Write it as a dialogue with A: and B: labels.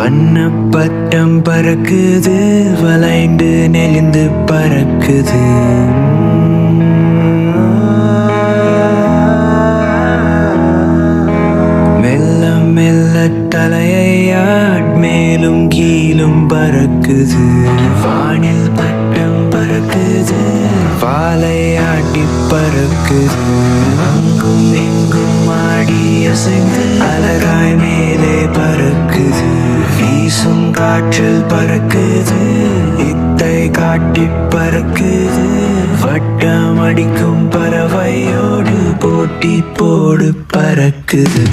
A: வண்ணப்பட்டம் பறக்குது, வளைந்து நெளிந்து பறக்குது. மெல்ல மெல்ல தலையாட் மேலும் கீழும் பறக்குது. வானில் பட்டம் பறக்குது, வாழையாட்டி பறக்குது. அங்கும் எங்கும் ஆடி அசைந்து அழகாய் மேலே பறக்குது. வீசும் காற்றில் பறக்குது, இத்தை காட்டி பறக்குது. வட்டம் அடிக்கும் பறவையோடு போட்டி போடு பறக்குது.